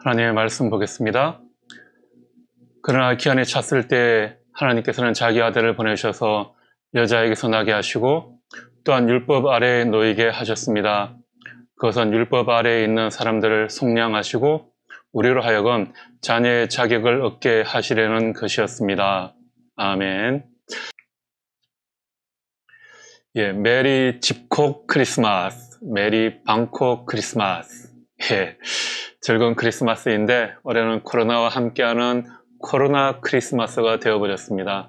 하나님의 말씀 보겠습니다. 그러나 기한에 찼을 때 하나님께서는 자기 아들을 보내셔서 여자에게서 나게 하시고 또한 율법 아래에 놓이게 하셨습니다. 그것은 율법 아래에 있는 사람들을 속량하시고 우리로 하여금 자녀의 자격을 얻게 하시려는 것이었습니다. 아멘. 메리 집콕 크리스마스, 메리 방콕 크리스마스. 즐거운 크리스마스인데 올해는 코로나와 함께하는 코로나 크리스마스가 되어버렸습니다.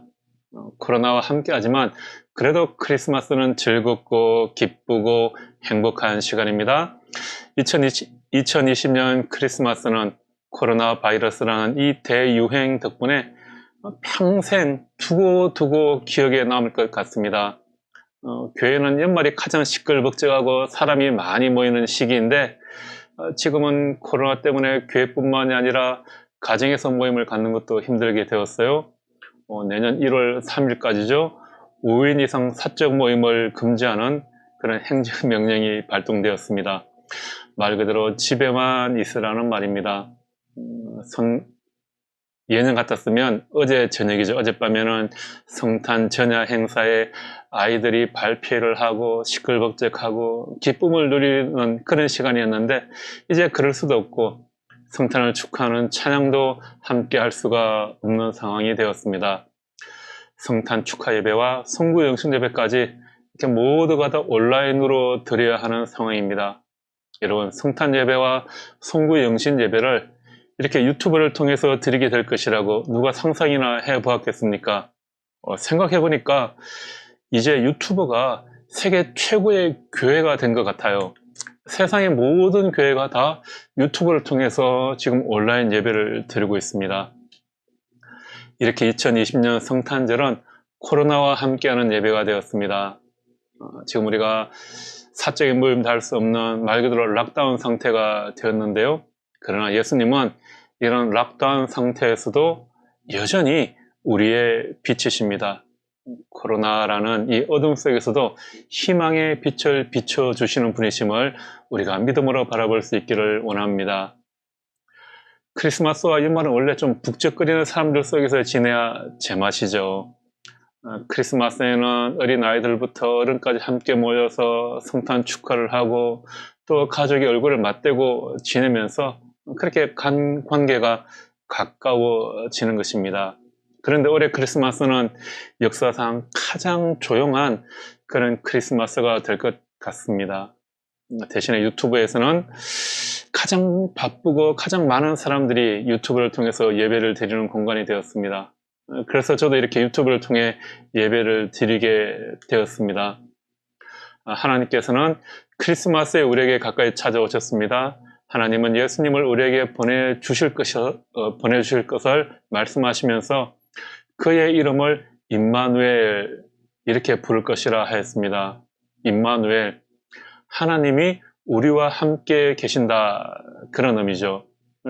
코로나와 함께하지만 그래도 크리스마스는 즐겁고 기쁘고 행복한 시간입니다. 2020년 크리스마스는 코로나 바이러스라는 이 대유행 덕분에 평생 두고두고 기억에 남을 것 같습니다. 교회는 연말이 가장 시끌벅적하고 사람이 많이 모이는 시기인데 지금은 코로나 때문에 교회뿐만이 아니라 가정에서 모임을 갖는 것도 힘들게 되었어요. 내년 1월 3일까지죠. 5인 이상 사적 모임을 금지하는 그런 행정명령이 발동되었습니다. 말 그대로 집에만 있으라는 말입니다. 예년 같았으면 어제 저녁이죠. 어젯밤에는 성탄 전야 행사에 아이들이 발표를 하고 시끌벅적하고 기쁨을 누리는 그런 시간이었는데 이제 그럴 수도 없고 성탄을 축하하는 찬양도 함께 할 수가 없는 상황이 되었습니다. 성탄 축하 예배와 성구 영신 예배까지 이렇게 모두가 다 온라인으로 드려야 하는 상황입니다. 여러분, 성탄 예배와 성구 영신 예배를 이렇게 유튜브를 통해서 드리게 될 것이라고 누가 상상이나 해보았겠습니까? 생각해보니까 이제 유튜버가 세계 최고의 교회가 된 것 같아요. 세상의 모든 교회가 다 유튜브를 통해서 지금 온라인 예배를 드리고 있습니다. 이렇게 2020년 성탄절은 코로나와 함께하는 예배가 되었습니다. 지금 우리가 사적인 모임도 할 수 없는 말 그대로 락다운 상태가 되었는데요. 그러나 예수님은 이런 락다운 상태에서도 여전히 우리의 빛이십니다. 코로나라는 이 어둠 속에서도 희망의 빛을 비춰주시는 분이심을 우리가 믿음으로 바라볼 수 있기를 원합니다. 크리스마스와 연말은 원래 좀 북적거리는 사람들 속에서 지내야 제맛이죠. 크리스마스에는 어린 아이들부터 어른까지 함께 모여서 성탄 축하를 하고 또 가족의 얼굴을 맞대고 지내면서 그렇게 관계가 가까워지는 것입니다. 그런데 올해 크리스마스는 역사상 가장 조용한 그런 크리스마스가 될 것 같습니다. 대신에 유튜브에서는 가장 바쁘고 가장 많은 사람들이 유튜브를 통해서 예배를 드리는 공간이 되었습니다. 그래서 저도 이렇게 유튜브를 통해 예배를 드리게 되었습니다. 하나님께서는 크리스마스에 우리에게 가까이 찾아오셨습니다. 하나님은 예수님을 우리에게 보내주실 것을 말씀하시면서 그의 이름을 임마누엘 이렇게 부를 것이라 하였습니다. 임마누엘, 하나님이 우리와 함께 계신다, 그런 의미죠.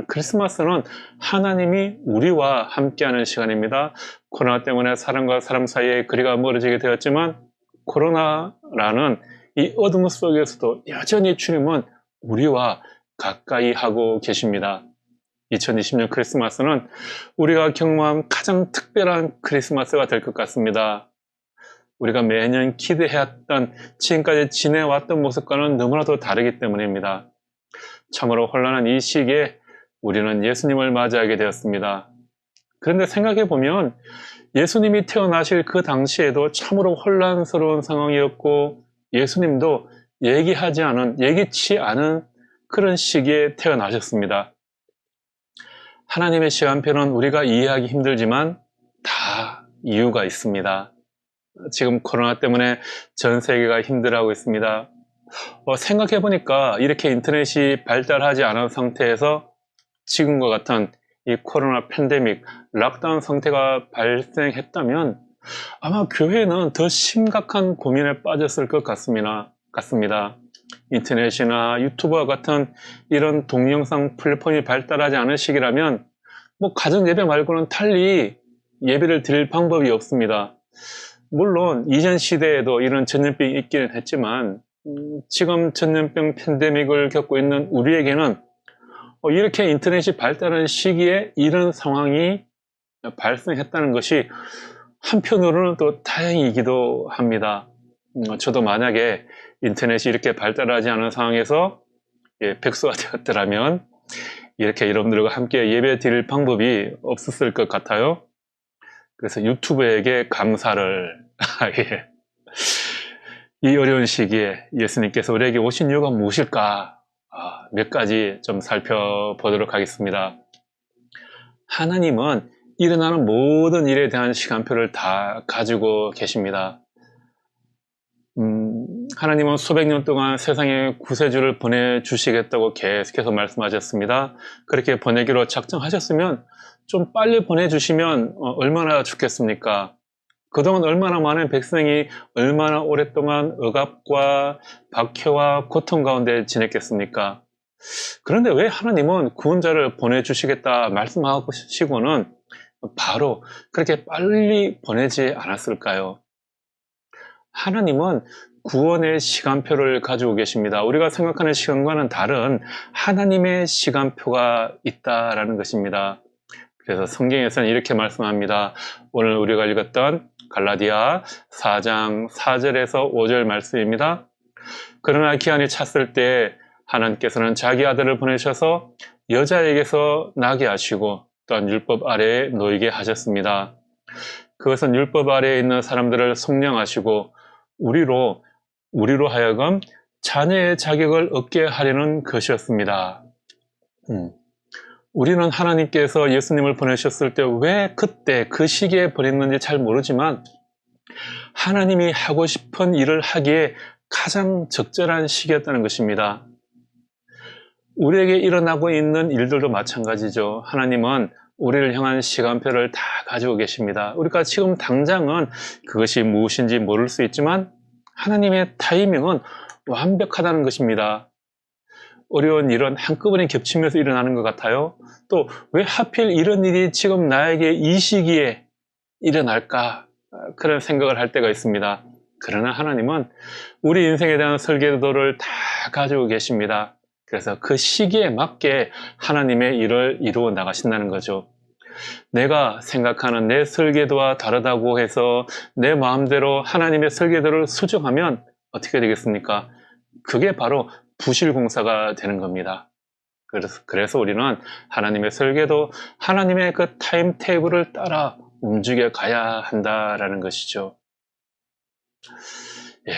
크리스마스는 하나님이 우리와 함께하는 시간입니다. 코로나 때문에 사람과 사람 사이에 거리가 멀어지게 되었지만 코로나라는 이 어둠 속에서도 여전히 주님은 우리와 가까이 하고 계십니다. 2020년 크리스마스는 우리가 경험한 가장 특별한 크리스마스가 될 것 같습니다. 우리가 매년 기대해왔던 지금까지 지내왔던 모습과는 너무나도 다르기 때문입니다. 참으로 혼란한 이 시기에 우리는 예수님을 맞이하게 되었습니다. 그런데 생각해보면 예수님이 태어나실 그 당시에도 참으로 혼란스러운 상황이었고 예수님도 예기치 않은 그런 시기에 태어나셨습니다. 하나님의 시간표는 우리가 이해하기 힘들지만 다 이유가 있습니다. 지금 코로나 때문에 전 세계가 힘들어하고 있습니다. 생각해보니까 이렇게 인터넷이 발달하지 않은 상태에서 지금과 같은 이 코로나 팬데믹, 락다운 상태가 발생했다면 아마 교회는 더 심각한 고민에 빠졌을 것 같습니다. 인터넷이나 유튜브와 같은 이런 동영상 플랫폼이 발달하지 않은 시기라면 가정 예배 말고는 달리 예배를 드릴 방법이 없습니다. 물론 이전 시대에도 이런 전염병이 있기는 했지만 지금 전염병 팬데믹을 겪고 있는 우리에게는 이렇게 인터넷이 발달한 시기에 이런 상황이 발생했다는 것이 한편으로는 또 다행이기도 합니다. 저도 만약에 인터넷이 이렇게 발달하지 않은 상황에서 백수가 되었더라면 이렇게 여러분들과 함께 예배 드릴 방법이 없었을 것 같아요. 그래서 유튜브에게 감사를 예. 이 어려운 시기에 예수님께서 우리에게 오신 이유가 무엇일까? 몇 가지 좀 살펴보도록 하겠습니다. 하나님은 일어나는 모든 일에 대한 시간표를 다 가지고 계십니다. 하나님은 수백 년 동안 세상에 구세주를 보내주시겠다고 계속해서 말씀하셨습니다. 그렇게 보내기로 작정하셨으면 좀 빨리 보내주시면 얼마나 좋겠습니까? 그동안 얼마나 많은 백성이 얼마나 오랫동안 억압과 박해와 고통 가운데 지냈겠습니까? 그런데 왜 하나님은 구원자를 보내주시겠다 말씀하시고는 바로 그렇게 빨리 보내지 않았을까요? 하나님은 구원의 시간표를 가지고 계십니다. 우리가 생각하는 시간과는 다른 하나님의 시간표가 있다라는 것입니다. 그래서 성경에서는 이렇게 말씀합니다. 오늘 우리가 읽었던 갈라디아 4장 4절에서 5절 말씀입니다. 그러나 기한이 찼을 때 하나님께서는 자기 아들을 보내셔서 여자에게서 나게 하시고 또한 율법 아래에 놓이게 하셨습니다. 그것은 율법 아래에 있는 사람들을 속량하시고 우리로 하여금 자녀의 자격을 얻게 하려는 것이었습니다. 우리는 하나님께서 예수님을 보내셨을 때 왜 그때 그 시기에 보냈는지 잘 모르지만 하나님이 하고 싶은 일을 하기에 가장 적절한 시기였다는 것입니다. 우리에게 일어나고 있는 일들도 마찬가지죠. 하나님은 우리를 향한 시간표를 다 가지고 계십니다. 우리가 지금 당장은 그것이 무엇인지 모를 수 있지만 하나님의 타이밍은 완벽하다는 것입니다. 어려운 일은 한꺼번에 겹치면서 일어나는 것 같아요. 또 왜 하필 이런 일이 지금 나에게 이 시기에 일어날까? 그런 생각을 할 때가 있습니다. 그러나 하나님은 우리 인생에 대한 설계도를 다 가지고 계십니다. 그래서 그 시기에 맞게 하나님의 일을 이루어 나가신다는 거죠. 내가 생각하는 내 설계도와 다르다고 해서 내 마음대로 하나님의 설계도를 수정하면 어떻게 되겠습니까? 그게 바로 부실공사가 되는 겁니다. 그래서 우리는 하나님의 설계도, 하나님의 그 타임테이블을 따라 움직여 가야 한다라는 것이죠.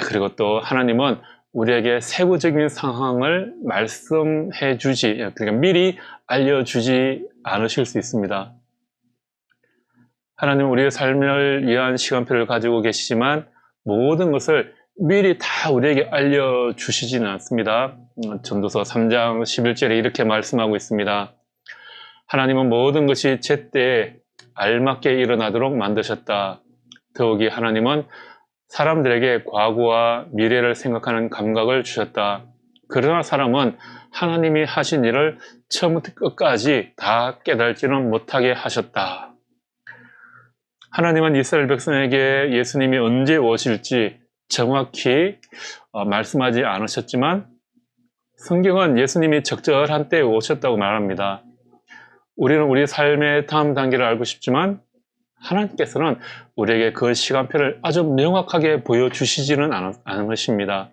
그리고 또 하나님은 우리에게 세부적인 상황을 말씀해 주지, 그러니까 미리 알려주지 않으실 수 있습니다. 하나님은 우리의 삶을 위한 시간표를 가지고 계시지만 모든 것을 미리 다 우리에게 알려주시지는 않습니다. 전도서 3장 11절에 이렇게 말씀하고 있습니다. 하나님은 모든 것이 제때에 알맞게 일어나도록 만드셨다. 더욱이 하나님은 사람들에게 과거와 미래를 생각하는 감각을 주셨다. 그러나 사람은 하나님이 하신 일을 처음부터 끝까지 다 깨달지는 못하게 하셨다. 하나님은 이스라엘 백성에게 예수님이 언제 오실지 정확히 말씀하지 않으셨지만 성경은 예수님이 적절한 때에 오셨다고 말합니다. 우리는 우리 삶의 다음 단계를 알고 싶지만 하나님께서는 우리에게 그 시간표를 아주 명확하게 보여주시지는 않으십니다.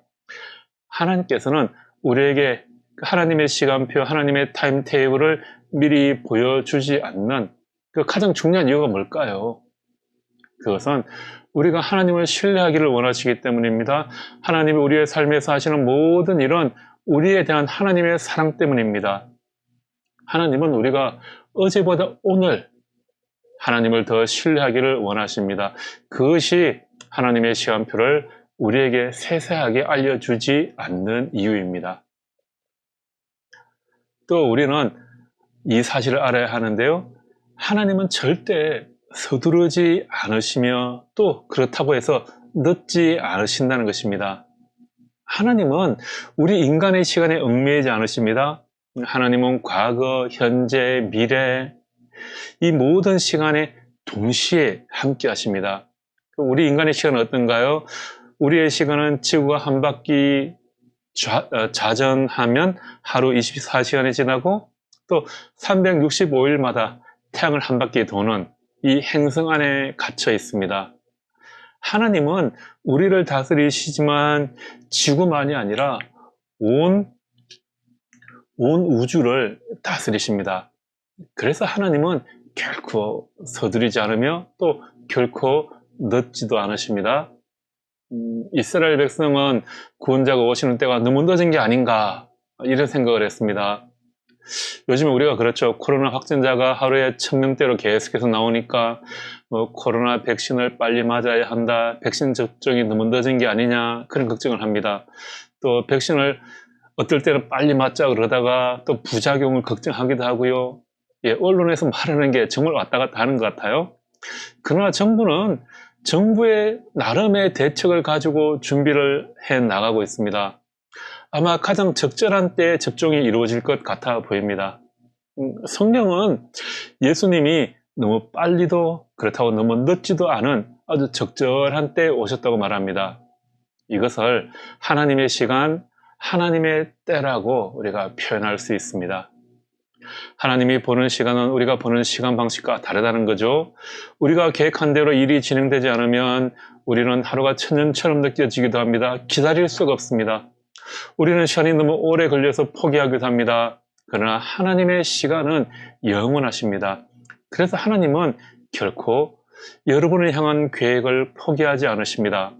하나님께서는 우리에게 하나님의 시간표, 하나님의 타임테이블을 미리 보여주지 않는 그 가장 중요한 이유가 뭘까요? 그것은 우리가 하나님을 신뢰하기를 원하시기 때문입니다. 하나님이 우리의 삶에서 하시는 모든 일은 우리에 대한 하나님의 사랑 때문입니다. 하나님은 우리가 어제보다 오늘 하나님을 더 신뢰하기를 원하십니다. 그것이 하나님의 시간표를 우리에게 세세하게 알려주지 않는 이유입니다. 또 우리는 이 사실을 알아야 하는데요. 하나님은 절대 서두르지 않으시며 또 그렇다고 해서 늦지 않으신다는 것입니다. 하나님은 우리 인간의 시간에 얽매이지 않으십니다. 하나님은 과거, 현재, 미래 이 모든 시간에 동시에 함께 하십니다. 우리 인간의 시간은 어떤가요? 우리의 시간은 지구가 한 바퀴 자전하면 하루 24시간이 지나고 또 365일마다 태양을 한 바퀴 도는 이 행성 안에 갇혀 있습니다. 하나님은 우리를 다스리시지만 지구만이 아니라 온 우주를 다스리십니다. 그래서 하나님은 결코 서두르지 않으며 또 결코 늦지도 않으십니다. 이스라엘 백성은 구원자가 오시는 때가 너무 늦은 게 아닌가 이런 생각을 했습니다. 요즘에 우리가 그렇죠. 코로나 확진자가 하루에 1000명대로 계속해서 나오니까 코로나 백신을 빨리 맞아야 한다. 백신 접종이 너무 늦은 게 아니냐 그런 걱정을 합니다. 또 백신을 어떨 때는 빨리 맞자 그러다가 또 부작용을 걱정하기도 하고요. 예, 언론에서 말하는 게 정말 왔다 갔다 하는 것 같아요. 그러나 정부는 정부의 나름의 대책을 가지고 준비를 해 나가고 있습니다. 아마 가장 적절한 때에 접종이 이루어질 것 같아 보입니다. 성경은 예수님이 너무 빨리도 그렇다고 너무 늦지도 않은 아주 적절한 때에 오셨다고 말합니다. 이것을 하나님의 시간, 하나님의 때라고 우리가 표현할 수 있습니다. 하나님이 보는 시간은 우리가 보는 시간 방식과 다르다는 거죠. 우리가 계획한 대로 일이 진행되지 않으면 우리는 하루가 천년처럼 느껴지기도 합니다. 기다릴 수가 없습니다. 우리는 시간이 너무 오래 걸려서 포기하기도 합니다. 그러나 하나님의 시간은 영원하십니다. 그래서 하나님은 결코 여러분을 향한 계획을 포기하지 않으십니다.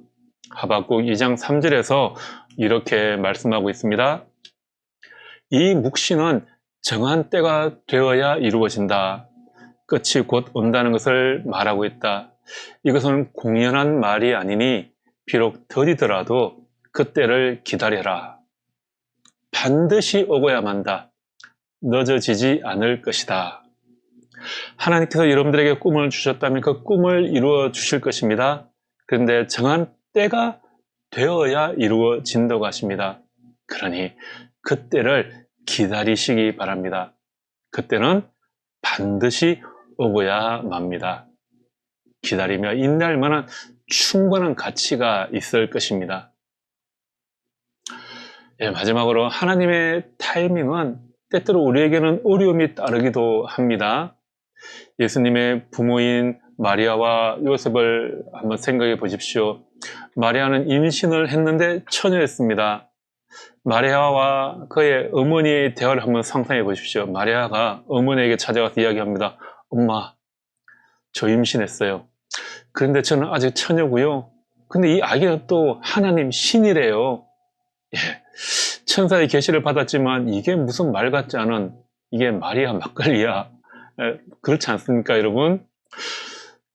하박국 2장 3절에서 이렇게 말씀하고 있습니다. 이 묵시는 정한 때가 되어야 이루어진다. 끝이 곧 온다는 것을 말하고 있다. 이것은 공연한 말이 아니니 비록 더디더라도 그때를 기다려라. 반드시 오고야 만다. 늦어지지 않을 것이다. 하나님께서 여러분들에게 꿈을 주셨다면 그 꿈을 이루어 주실 것입니다. 그런데 정한 때가 되어야 이루어진다고 하십니다. 그러니 그때를 기다리시기 바랍니다. 그때는 반드시 오고야 맙니다. 기다리며 인내할 만한 충분한 가치가 있을 것입니다. 예, 마지막으로 하나님의 타이밍은 때때로 우리에게는 어려움이 따르기도 합니다. 예수님의 부모인 마리아와 요셉을 한번 생각해 보십시오. 마리아는 임신을 했는데 처녀였습니다. 마리아와 그의 어머니의 대화를 한번 상상해 보십시오. 마리아가 어머니에게 찾아가서 이야기합니다. 엄마, 저 임신했어요. 그런데 저는 아직 처녀고요. 근데 이 아기는 또 하나님 신이래요. 예, 천사의 계시를 받았지만 이게 무슨 말 같지 않은 이게 마리아 막걸리야. 예, 그렇지 않습니까, 여러분?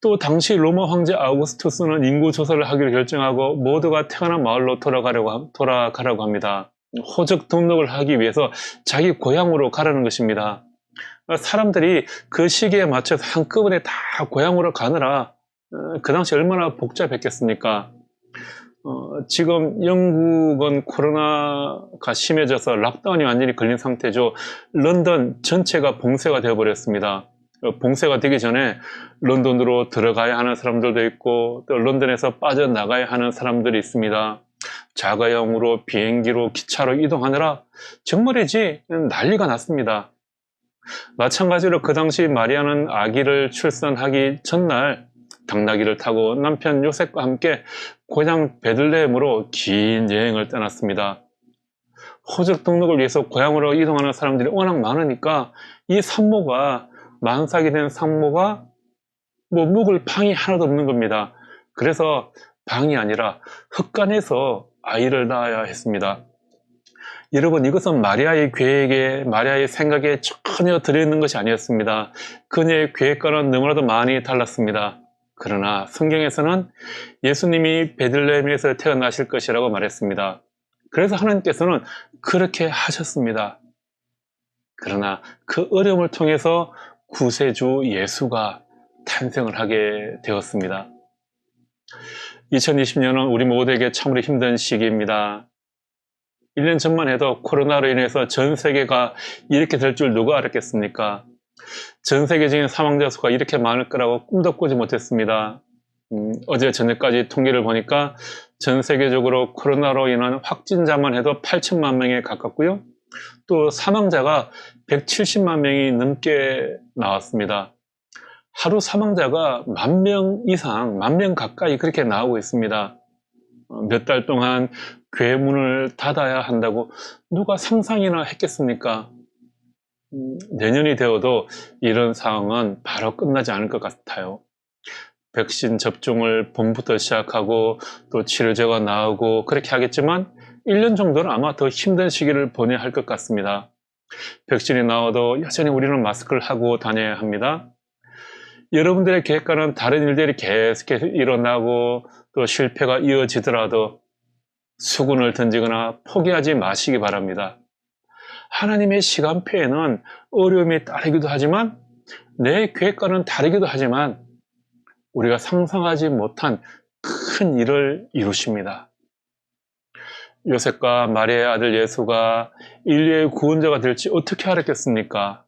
또 당시 로마 황제 아우구스투스는 인구 조사를 하기로 결정하고 모두가 태어난 마을로 돌아가라고 합니다. 호적 등록을 하기 위해서 자기 고향으로 가라는 것입니다. 사람들이 그 시기에 맞춰서 한꺼번에 다 고향으로 가느라 그 당시 얼마나 복잡했겠습니까? 지금 영국은 코로나가 심해져서 락다운이 완전히 걸린 상태죠. 런던 전체가 봉쇄가 되어버렸습니다. 봉쇄가 되기 전에 런던으로 들어가야 하는 사람들도 있고 또 런던에서 빠져나가야 하는 사람들이 있습니다. 자가용으로 비행기로 기차로 이동하느라 정말이지 난리가 났습니다. 마찬가지로 그 당시 마리아는 아기를 출산하기 전날 당나귀를 타고 남편 요셉과 함께 고향 베들레헴으로 긴 여행을 떠났습니다. 호적 등록을 위해서 고향으로 이동하는 사람들이 워낙 많으니까 이 산모가 만삭이 된 산모가 묵을 방이 하나도 없는 겁니다. 그래서 방이 아니라 흙간에서 아이를 낳아야 했습니다. 여러분, 이것은 마리아의 계획에, 마리아의 생각에 전혀 들어있는 것이 아니었습니다. 그녀의 계획과는 너무나도 많이 달랐습니다. 그러나 성경에서는 예수님이 베들레헴에서 태어나실 것이라고 말했습니다. 그래서 하나님께서는 그렇게 하셨습니다. 그러나 그 어려움을 통해서 구세주 예수가 탄생을 하게 되었습니다. 2020년은 우리 모두에게 참으로 힘든 시기입니다. 1년 전만 해도 코로나로 인해서 전 세계가 이렇게 될 줄 누가 알았겠습니까? 전 세계적인 사망자 수가 이렇게 많을 거라고 꿈도 꾸지 못했습니다. 어제 저녁까지 통계를 보니까 전 세계적으로 코로나로 인한 확진자만 해도 8천만 명에 가깝고요. 또 사망자가 170만 명이 넘게 나왔습니다. 하루 사망자가 10,000명 이상, 10,000명 가까이 그렇게 나오고 있습니다. 몇 달 동안 교회 문을 닫아야 한다고 누가 상상이나 했겠습니까? 내년이 되어도 이런 상황은 바로 끝나지 않을 것 같아요. 백신 접종을 봄부터 시작하고 또 치료제가 나오고 그렇게 하겠지만 1년 정도는 아마 더 힘든 시기를 보내야 할 것 같습니다. 백신이 나와도 여전히 우리는 마스크를 하고 다녀야 합니다. 여러분들의 계획과는 다른 일들이 계속해서 일어나고 또 실패가 이어지더라도 수군을 던지거나 포기하지 마시기 바랍니다. 하나님의 시간표에는 어려움이 따르기도 하지만 내 계획과는 다르기도 하지만 우리가 상상하지 못한 큰 일을 이루십니다. 요셉과 마리아의 아들 예수가 인류의 구원자가 될지 어떻게 알았겠습니까?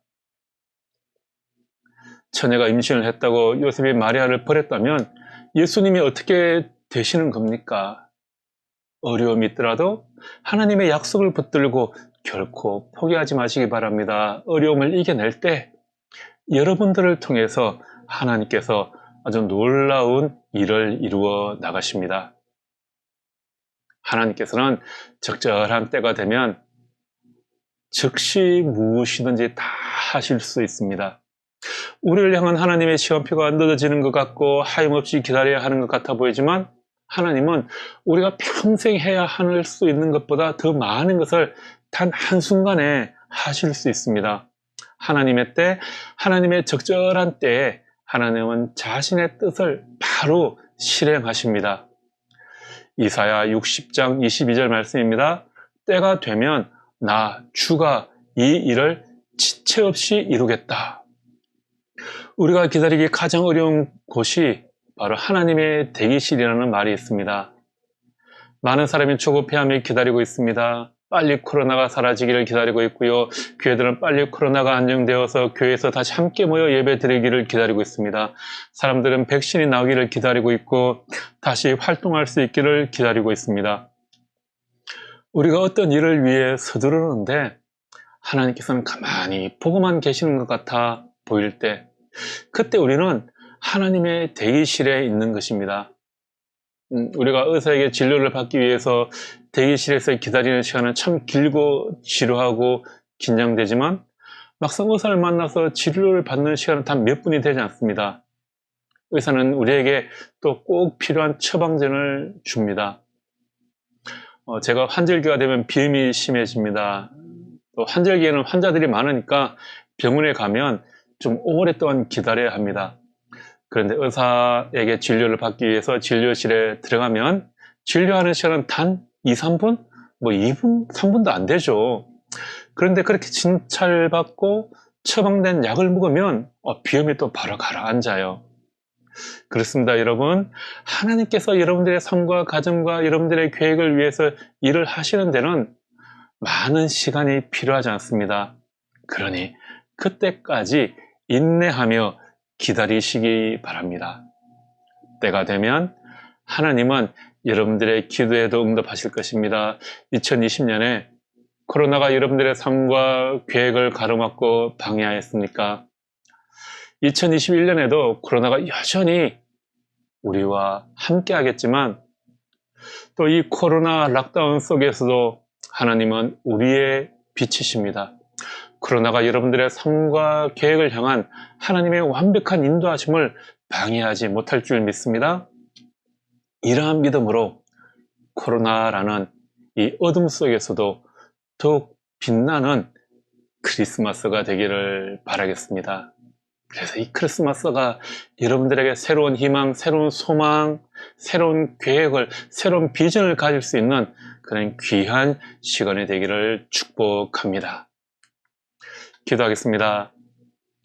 처녀가 임신을 했다고 요셉이 마리아를 버렸다면 예수님이 어떻게 되시는 겁니까? 어려움이 있더라도 하나님의 약속을 붙들고 결코 포기하지 마시기 바랍니다. 어려움을 이겨낼 때 여러분들을 통해서 하나님께서 아주 놀라운 일을 이루어 나가십니다. 하나님께서는 적절한 때가 되면 즉시 무엇이든지 다 하실 수 있습니다. 우리를 향한 하나님의 시간표가 늦어지는 것 같고 하염없이 기다려야 하는 것 같아 보이지만 하나님은 우리가 평생 해야 할 수 있는 것보다 더 많은 것을 단 한순간에 하실 수 있습니다. 하나님의 때, 하나님의 적절한 때에 하나님은 자신의 뜻을 바로 실행하십니다. 이사야 60장 22절 말씀입니다. 때가 되면 나 주가 이 일을 지체 없이 이루겠다. 우리가 기다리기 가장 어려운 곳이 바로 하나님의 대기실이라는 말이 있습니다. 많은 사람이 조급해하며 기다리고 있습니다. 빨리 코로나가 사라지기를 기다리고 있고요. 교회들은 빨리 코로나가 안정되어서 교회에서 다시 함께 모여 예배 드리기를 기다리고 있습니다. 사람들은 백신이 나오기를 기다리고 있고 다시 활동할 수 있기를 기다리고 있습니다. 우리가 어떤 일을 위해 서두르는데 하나님께서는 가만히 보고만 계시는 것 같아 보일 때 그때 우리는 하나님의 대기실에 있는 것입니다. 우리가 의사에게 진료를 받기 위해서 대기실에서 기다리는 시간은 참 길고 지루하고 긴장되지만 막상 의사를 만나서 치료를 받는 시간은 단 몇 분이 되지 않습니다. 의사는 우리에게 또 꼭 필요한 처방전을 줍니다. 제가 환절기가 되면 비염이 심해집니다. 또 환절기에는 환자들이 많으니까 병원에 가면 좀 오랫동안 기다려야 합니다. 그런데 의사에게 진료를 받기 위해서 진료실에 들어가면 진료하는 시간은 단 2, 3분? 뭐 2분, 3분도 안 되죠. 그런데 그렇게 진찰받고 처방된 약을 먹으면 비염이 또 바로 가라앉아요. 그렇습니다, 여러분. 하나님께서 여러분들의 삶과 가정과 여러분들의 계획을 위해서 일을 하시는 데는 많은 시간이 필요하지 않습니다. 그러니 그때까지 인내하며 기다리시기 바랍니다. 때가 되면 하나님은 여러분들의 기도에도 응답하실 것입니다. 2020년에 코로나가 여러분들의 삶과 계획을 가로막고 방해하였습니까? 2021년에도 코로나가 여전히 우리와 함께 하겠지만 또 이 코로나 락다운 속에서도 하나님은 우리의 빛이십니다. 코로나가 여러분들의 삶과 계획을 향한 하나님의 완벽한 인도하심을 방해하지 못할 줄 믿습니다. 이러한 믿음으로 코로나라는 이 어둠 속에서도 더욱 빛나는 크리스마스가 되기를 바라겠습니다. 그래서 이 크리스마스가 여러분들에게 새로운 희망, 새로운 소망, 새로운 계획을, 새로운 비전을 가질 수 있는 그런 귀한 시간이 되기를 축복합니다. 기도하겠습니다.